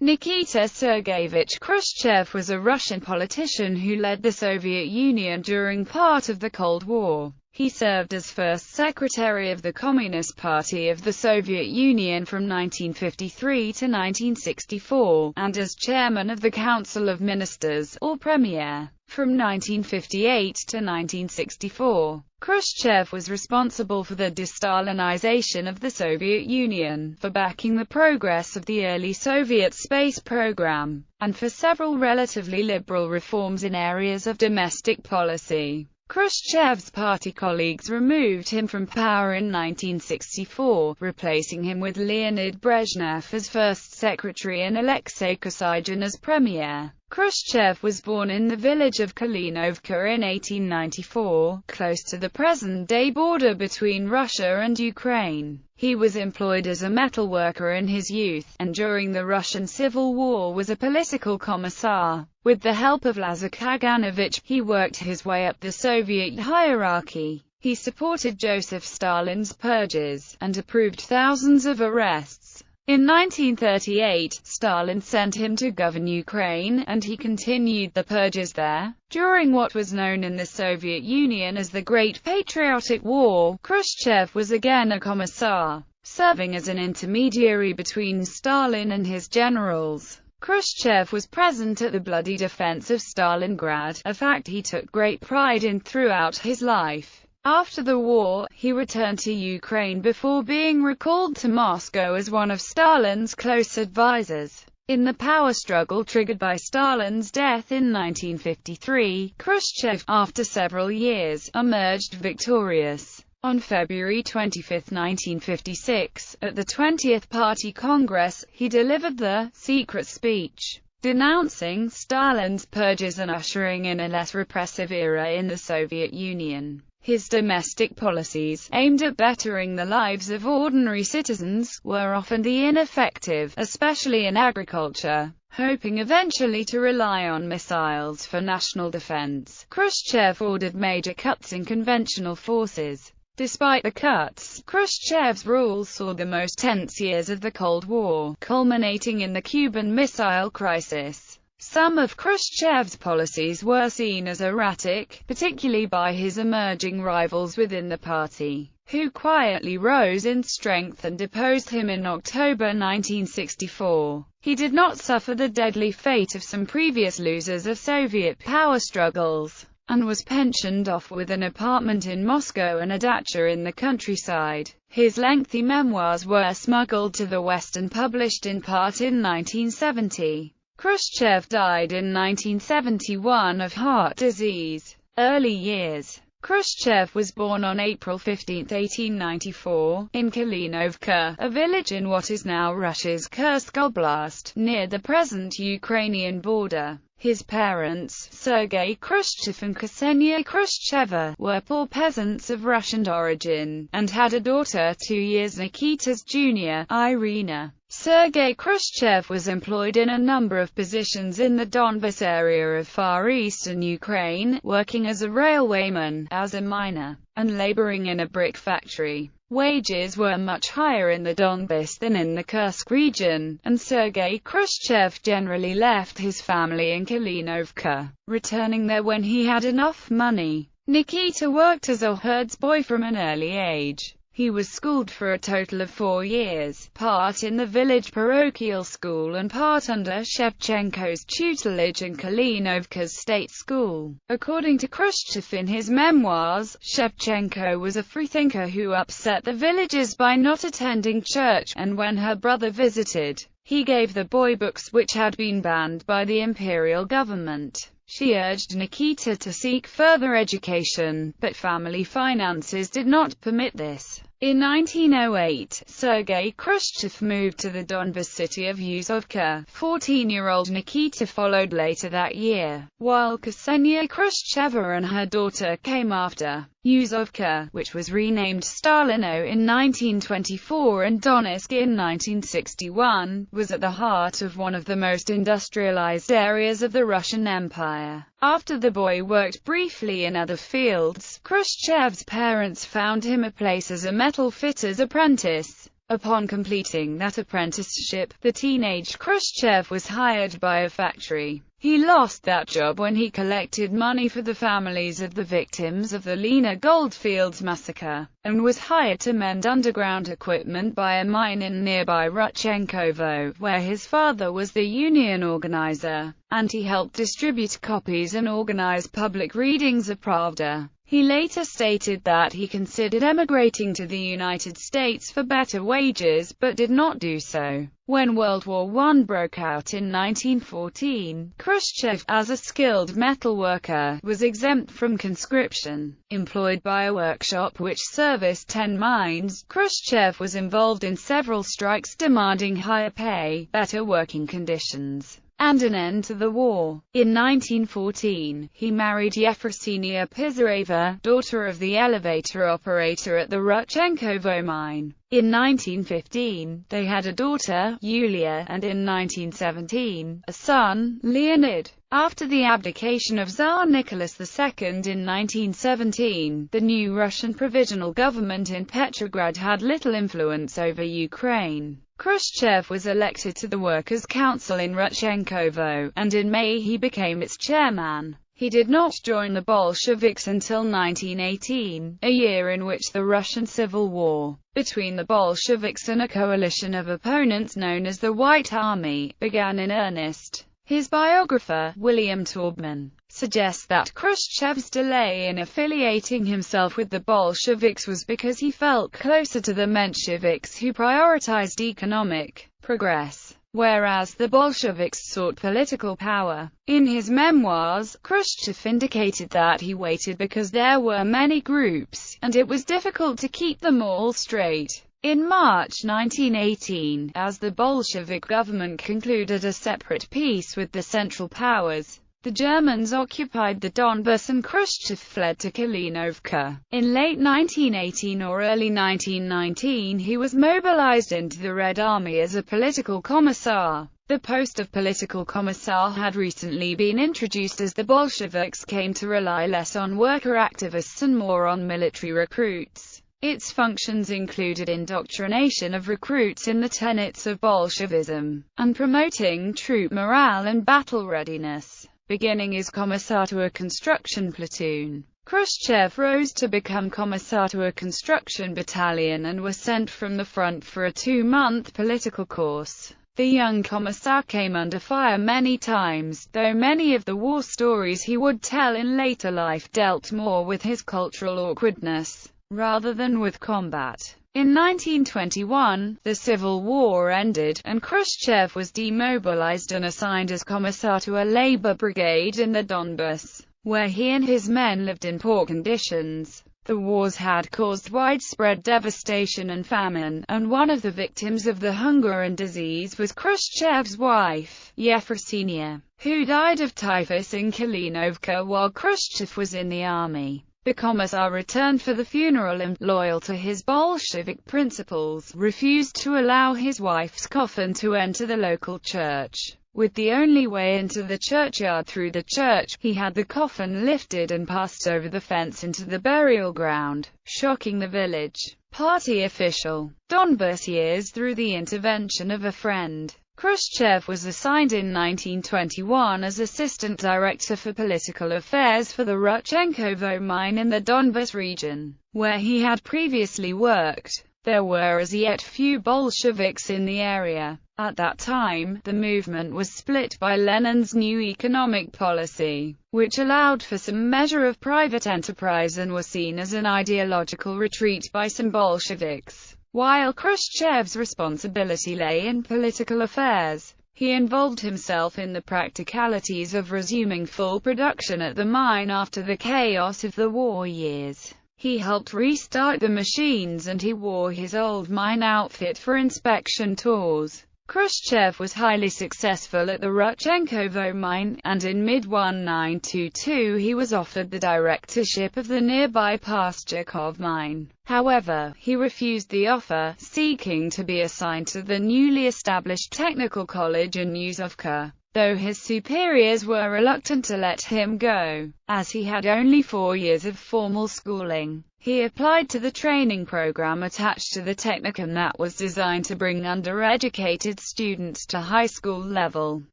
Nikita Sergeyevich Khrushchev was a Russian politician who led the Soviet Union during part of the Cold War. He served as first secretary of the Communist Party of the Soviet Union from 1953 to 1964, and as chairman of the Council of Ministers, or Premier, from 1958 to 1964. Khrushchev was responsible for the de-Stalinization of the Soviet Union, for backing the progress of the early Soviet space program, and for several relatively liberal reforms in areas of domestic policy. Khrushchev's party colleagues removed him from power in 1964, replacing him with Leonid Brezhnev as first secretary and Alexei Kosygin as premier. Khrushchev was born in the village of Kalinovka in 1894, close to the present-day border between Russia and Ukraine. He was employed as a metalworker in his youth, and during the Russian Civil War was a political commissar. With the help of Lazar Kaganovich, he worked his way up the Soviet hierarchy. He supported Joseph Stalin's purges, and approved thousands of arrests. In 1938, Stalin sent him to govern Ukraine, and he continued the purges there. During what was known in the Soviet Union as the Great Patriotic War, Khrushchev was again a commissar, serving as an intermediary between Stalin and his generals. Khrushchev was present at the bloody defense of Stalingrad, a fact he took great pride in throughout his life. After the war, he returned to Ukraine before being recalled to Moscow as one of Stalin's close advisors. In the power struggle triggered by Stalin's death in 1953, Khrushchev, after several years, emerged victorious. On February 25, 1956, at the 20th Party Congress, he delivered the secret speech, denouncing Stalin's purges and ushering in a less repressive era in the Soviet Union. His domestic policies, aimed at bettering the lives of ordinary citizens, were often ineffective, especially in agriculture. Hoping eventually to rely on missiles for national defense, Khrushchev ordered major cuts in conventional forces. Despite the cuts, Khrushchev's rule saw the most tense years of the Cold War, culminating in the Cuban Missile Crisis. Some of Khrushchev's policies were seen as erratic, particularly by his emerging rivals within the party, who quietly rose in strength and deposed him in October 1964. He did not suffer the deadly fate of some previous losers of Soviet power struggles, and was pensioned off with an apartment in Moscow and a dacha in the countryside. His lengthy memoirs were smuggled to the West and published in part in 1970. Khrushchev died in 1971 of heart disease. Early years. Khrushchev was born on April 15, 1894, in Kalinovka, a village in what is now Russia's Kursk Oblast, near the present Ukrainian border. His parents, Sergei Khrushchev and Ksenia Khrushcheva, were poor peasants of Russian origin, and had a daughter 2 years Nikita's junior, Irina. Sergei Khrushchev was employed in a number of positions in the Donbas area of far eastern Ukraine, working as a railwayman, as a miner, and laboring in a brick factory. Wages were much higher in the Donbas than in the Kursk region, and Sergei Khrushchev generally left his family in Kalinovka, returning there when he had enough money. Nikita worked as a herdsboy from an early age. He was schooled for a total of 4 years, part in the village parochial school and part under Shevchenko's tutelage in Kalinovka's state school. According to Khrushchev in his memoirs, Shevchenko was a freethinker who upset the villagers by not attending church, and when her brother visited, he gave the boy books which had been banned by the imperial government. She urged Nikita to seek further education, but family finances did not permit this. In 1908, Sergei Khrushchev moved to the Donbas city of Yuzovka. 14-year-old Nikita followed later that year, while Ksenia Khrushcheva and her daughter came after. Yuzovka, which was renamed Stalino in 1924 and Donetsk in 1961, was at the heart of one of the most industrialized areas of the Russian Empire. After the boy worked briefly in other fields, Khrushchev's parents found him a place as a metal fitter's apprentice. Upon completing that apprenticeship, the teenage Khrushchev was hired by a factory. He lost that job when he collected money for the families of the victims of the Lena Goldfields massacre, and was hired to mend underground equipment by a mine in nearby Rudchenkovo, where his father was the union organizer, and he helped distribute copies and organize public readings of Pravda. He later stated that he considered emigrating to the United States for better wages, but did not do so. When World War I broke out in 1914, Khrushchev, as a skilled metal worker, was exempt from conscription. Employed by a workshop which serviced 10 mines, Khrushchev was involved in several strikes demanding higher pay, better working conditions, and an end to the war. In 1914, he married Yefrosinia Pizareva, daughter of the elevator operator at the Rudchenkovo mine. In 1915, they had a daughter, Yulia, and in 1917, a son, Leonid. After the abdication of Tsar Nicholas II in 1917, the new Russian provisional government in Petrograd had little influence over Ukraine. Khrushchev was elected to the Workers' Council in Rudchenkovo, and in May he became its chairman. He did not join the Bolsheviks until 1918, a year in which the Russian Civil War, between the Bolsheviks and a coalition of opponents known as the White Army, began in earnest. His biographer, William Taubman, suggests that Khrushchev's delay in affiliating himself with the Bolsheviks was because he felt closer to the Mensheviks, who prioritized economic progress, whereas the Bolsheviks sought political power. In his memoirs, Khrushchev indicated that he waited because there were many groups, and it was difficult to keep them all straight. In March 1918, as the Bolshevik government concluded a separate peace with the Central Powers, the Germans occupied the Donbas and Khrushchev fled to Kalinovka. In late 1918 or early 1919 he was mobilized into the Red Army as a political commissar. The post of political commissar had recently been introduced as the Bolsheviks came to rely less on worker activists and more on military recruits. Its functions included indoctrination of recruits in the tenets of Bolshevism, and promoting troop morale and battle readiness. Beginning as commissar to a construction platoon, Khrushchev rose to become commissar to a construction battalion and was sent from the front for a 2-month political course. The young commissar came under fire many times, though many of the war stories he would tell in later life dealt more with his cultural awkwardness, rather than with combat. In 1921, the Civil War ended, and Khrushchev was demobilized and assigned as commissar to a labor brigade in the Donbas, where he and his men lived in poor conditions. The wars had caused widespread devastation and famine, and one of the victims of the hunger and disease was Khrushchev's wife, Yefrosinia, who died of typhus in Kalinovka while Khrushchev was in the army. The commissar returned for the funeral and, loyal to his Bolshevik principles, refused to allow his wife's coffin to enter the local church. With the only way into the churchyard through the church, he had the coffin lifted and passed over the fence into the burial ground, shocking the village. Party official. Donbas years through the intervention of a friend. Khrushchev was assigned in 1921 as Assistant Director for Political Affairs for the Rudchenkovo mine in the Donbas region, where he had previously worked. There were as yet few Bolsheviks in the area. At that time, the movement was split by Lenin's new economic policy, which allowed for some measure of private enterprise and was seen as an ideological retreat by some Bolsheviks. While Khrushchev's responsibility lay in political affairs, he involved himself in the practicalities of resuming full production at the mine after the chaos of the war years. He helped restart the machines and he wore his old mine outfit for inspection tours. Khrushchev was highly successful at the Rudchenkovo mine, and in mid-1922 he was offered the directorship of the nearby Pastchakov mine. However, he refused the offer, seeking to be assigned to the newly established technical college in Yuzovka. though his superiors were reluctant to let him go, as he had only 4 years of formal schooling. He applied to the training program attached to the Technicum that was designed to bring undereducated students to high school level,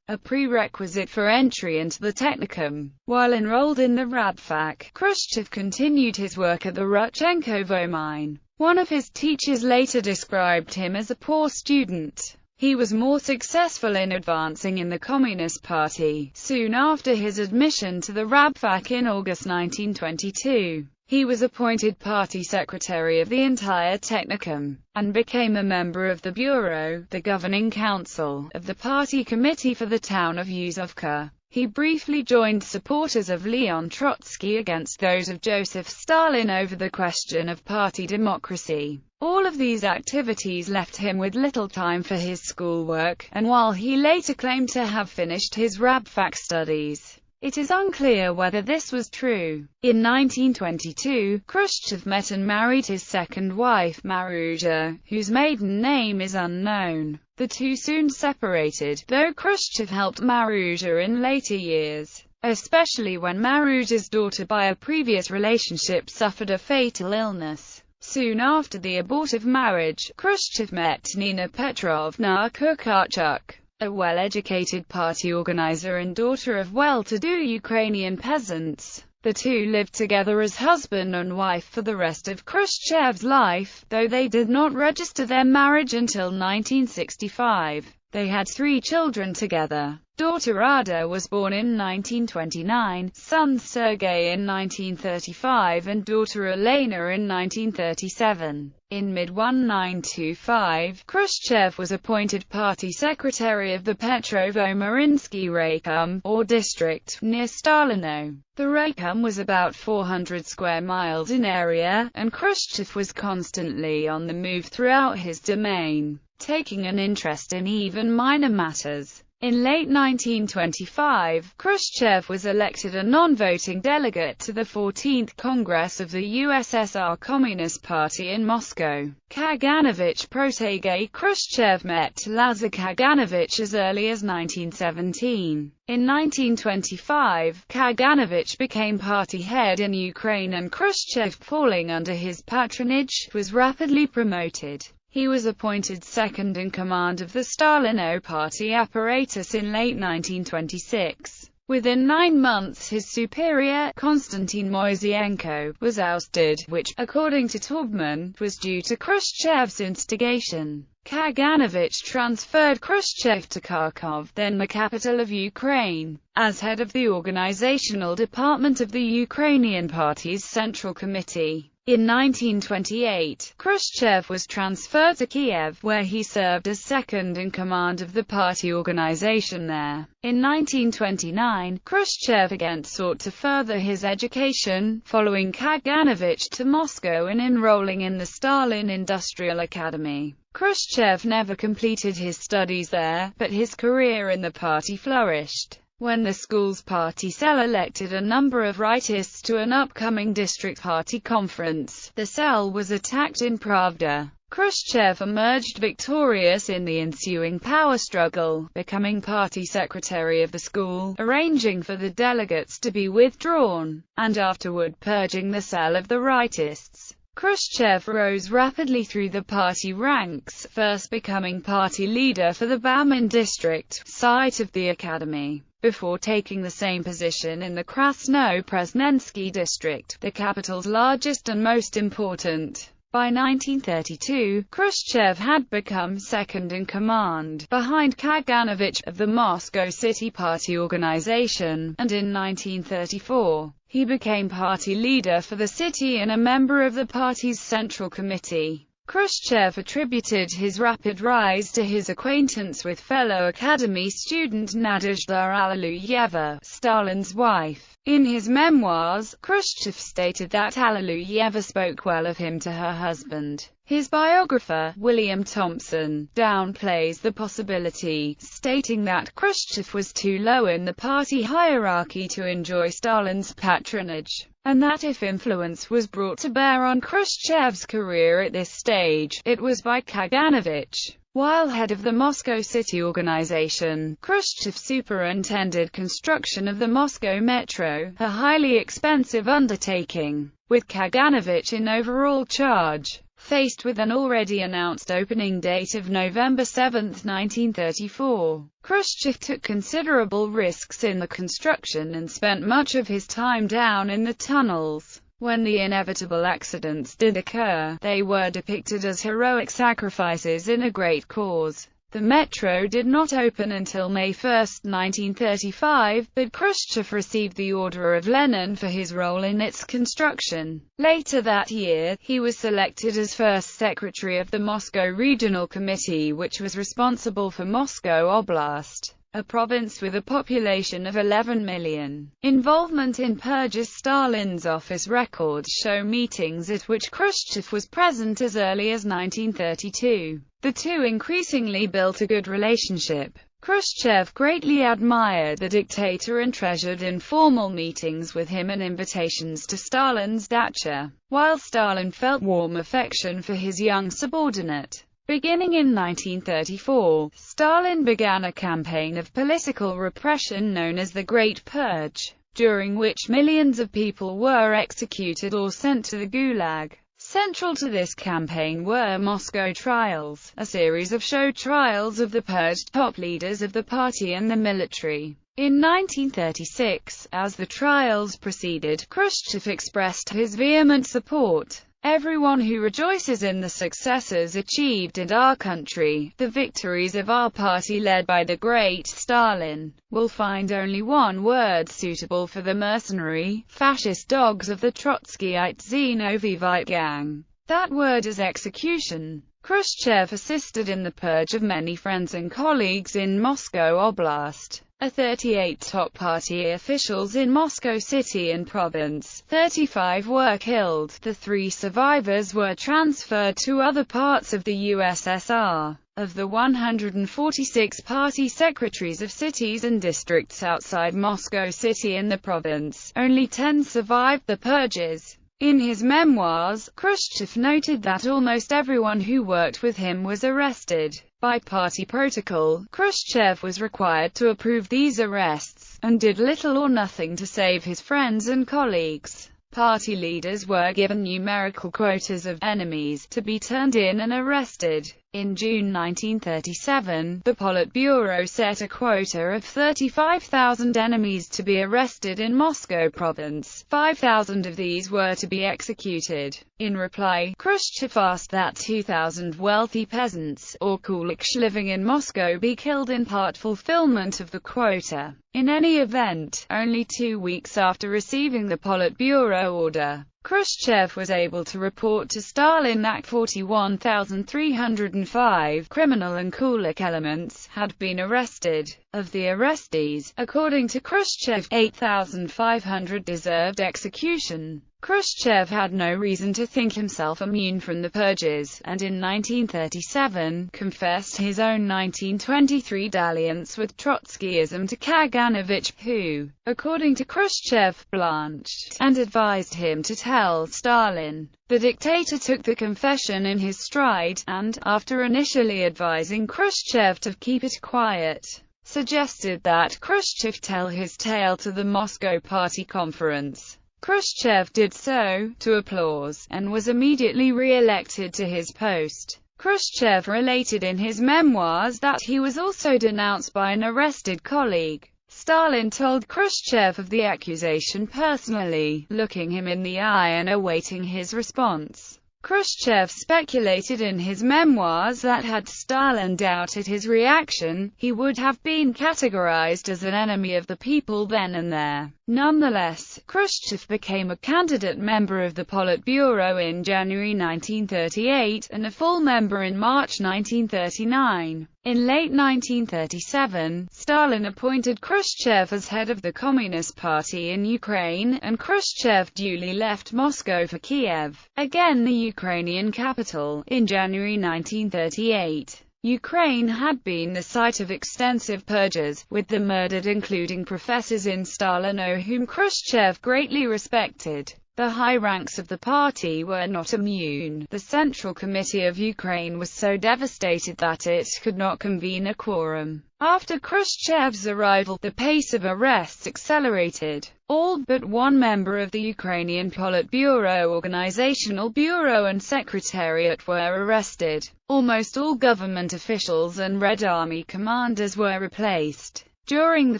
a prerequisite for entry into the Technicum. While enrolled in the Rabfak, Khrushchev continued his work at the Rudchenkovo mine. One of his teachers later described him as a poor student. He was more successful in advancing in the Communist Party. Soon after his admission to the Rabfak in August 1922, he was appointed party secretary of the entire Technicum, and became a member of the Bureau, the governing council, of the party committee for the town of Yuzovka. He briefly joined supporters of Leon Trotsky against those of Joseph Stalin over the question of party democracy. All of these activities left him with little time for his schoolwork, and while he later claimed to have finished his Rabfak studies, it is unclear whether this was true. In 1922, Khrushchev met and married his second wife, Maruja, whose maiden name is unknown. The two soon separated, though Khrushchev helped Maruja in later years, especially when Maruja's daughter by a previous relationship suffered a fatal illness. Soon after the abortive marriage, Khrushchev met Nina Petrovna Kukarchuk, a well-educated party organizer and daughter of well-to-do Ukrainian peasants. The two lived together as husband and wife for the rest of Khrushchev's life, though they did not register their marriage until 1965. They had 3 children together. Daughter Rada was born in 1929, son Sergei in 1935 and daughter Elena in 1937. In mid-1925, Khrushchev was appointed party secretary of the Petrovo-Marinsky Raycom, or district, near Stalino. The Raycom was about 400 square miles in area, and Khrushchev was constantly on the move throughout his domain, taking an interest in even minor matters. In late 1925, Khrushchev was elected a non-voting delegate to the 14th Congress of the USSR Communist Party in Moscow. Kaganovich protege Khrushchev met Lazar Kaganovich as early as 1917. In 1925, Kaganovich became party head in Ukraine and Khrushchev, falling under his patronage, was rapidly promoted. He was appointed second in command of the Stalino party apparatus in late 1926. Within 9 months his superior, Konstantin Moiseyenko, was ousted, which, according to Taubman, was due to Khrushchev's instigation. Kaganovich transferred Khrushchev to Kharkov, then the capital of Ukraine, as head of the organizational department of the Ukrainian Party's Central Committee. In 1928, Khrushchev was transferred to Kiev, where he served as second in command of the party organization there. In 1929, Khrushchev again sought to further his education, following Kaganovich to Moscow and enrolling in the Stalin Industrial Academy. Khrushchev never completed his studies there, but his career in the party flourished. When the school's party cell elected a number of rightists to an upcoming district party conference, the cell was attacked in Pravda. Khrushchev emerged victorious in the ensuing power struggle, becoming party secretary of the school, arranging for the delegates to be withdrawn, and afterward purging the cell of the rightists. Khrushchev rose rapidly through the party ranks, first becoming party leader for the Baman district, site of the academy, before taking the same position in the Krasno-Presnensky district, the capital's largest and most important. By 1932, Khrushchev had become second in command, behind Kaganovich, of the Moscow City Party organization, and in 1934, he became party leader for the city and a member of the party's Central Committee. Khrushchev attributed his rapid rise to his acquaintance with fellow academy student Nadezhda Alliluyeva, Stalin's wife. In his memoirs, Khrushchev stated that Alliluyeva spoke well of him to her husband. His biographer, William Thompson, downplays the possibility, stating that Khrushchev was too low in the party hierarchy to enjoy Stalin's patronage, and that if influence was brought to bear on Khrushchev's career at this stage, it was by Kaganovich. While head of the Moscow City Organization, Khrushchev superintended construction of the Moscow Metro, a highly expensive undertaking, with Kaganovich in overall charge. Faced with an already announced opening date of November 7, 1934, Khrushchev took considerable risks in the construction and spent much of his time down in the tunnels. When the inevitable accidents did occur, they were depicted as heroic sacrifices in a great cause. The metro did not open until May 1, 1935, but Khrushchev received the Order of Lenin for his role in its construction. Later that year, he was selected as first secretary of the Moscow Regional Committee, which was responsible for Moscow Oblast, a province with a population of 11 million. Involvement in purges. Stalin's office records show meetings at which Khrushchev was present as early as 1932. The two increasingly built a good relationship. Khrushchev greatly admired the dictator and treasured informal meetings with him and invitations to Stalin's dacha, while Stalin felt warm affection for his young subordinate. Beginning in 1934, Stalin began a campaign of political repression known as the Great Purge, during which millions of people were executed or sent to the Gulag. Central to this campaign were Moscow trials, a series of show trials of the purged top leaders of the party and the military. In 1936, as the trials proceeded, Khrushchev expressed his vehement support. Everyone who rejoices in the successes achieved in our country, the victories of our party led by the great Stalin, will find only one word suitable for the mercenary, fascist dogs of the Trotskyite Zinovivite gang. That word is execution. Khrushchev assisted in the purge of many friends and colleagues in Moscow Oblast. 38 top party officials in Moscow City and province, 35 were killed. The 3 survivors were transferred to other parts of the USSR. Of the 146 party secretaries of cities and districts outside Moscow City and the province, only 10 survived the purges. In his memoirs, Khrushchev noted that almost everyone who worked with him was arrested. By party protocol, Khrushchev was required to approve these arrests, and did little or nothing to save his friends and colleagues. Party leaders were given numerical quotas of enemies to be turned in and arrested. In June 1937, the Politburo set a quota of 35,000 enemies to be arrested in Moscow province. 5,000 of these were to be executed. In reply, Khrushchev asked that 2,000 wealthy peasants, or kulaks living in Moscow be killed in part fulfillment of the quota. In any event, only 2 weeks after receiving the Politburo order, Khrushchev was able to report to Stalin that 41,305 criminal and kulak elements had been arrested. Of the arrestees, according to Khrushchev, 8,500 deserved execution. Khrushchev had no reason to think himself immune from the purges, and in 1937, confessed his own 1923 dalliance with Trotskyism to Kaganovich, who, according to Khrushchev, blanched, and advised him to tell Stalin. The dictator took the confession in his stride, and, after initially advising Khrushchev to keep it quiet, suggested that Khrushchev tell his tale to the Moscow Party Conference. Khrushchev did so, to applause, and was immediately re-elected to his post. Khrushchev related in his memoirs that he was also denounced by an arrested colleague. Stalin told Khrushchev of the accusation personally, looking him in the eye and awaiting his response. Khrushchev speculated in his memoirs that had Stalin doubted his reaction, he would have been categorized as an enemy of the people then and there. Nonetheless, Khrushchev became a candidate member of the Politburo in January 1938, and a full member in March 1939. In late 1937, Stalin appointed Khrushchev as head of the Communist Party in Ukraine, and Khrushchev duly left Moscow for Kiev, again the Ukrainian capital, in January 1938. Ukraine had been the site of extensive purges, with the murdered including professors in Stalino whom Khrushchev greatly respected. The high ranks of the party were not immune. The Central Committee of Ukraine was so devastated that it could not convene a quorum. After Khrushchev's arrival, the pace of arrests accelerated. All but one member of the Ukrainian Politburo, Organizational Bureau and Secretariat were arrested. Almost all government officials and Red Army commanders were replaced. During the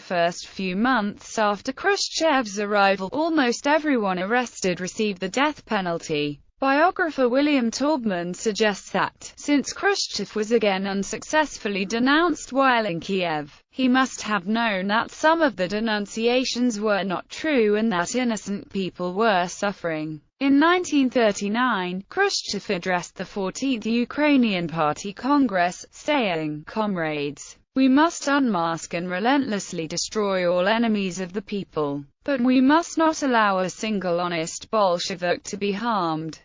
first few months after Khrushchev's arrival, almost everyone arrested received the death penalty. Biographer William Taubman suggests that, since Khrushchev was again unsuccessfully denounced while in Kiev, he must have known that some of the denunciations were not true and that innocent people were suffering. In 1939, Khrushchev addressed the 14th Ukrainian Party Congress, saying, "Comrades, we must unmask and relentlessly destroy all enemies of the people. But we must not allow a single honest Bolshevik to be harmed."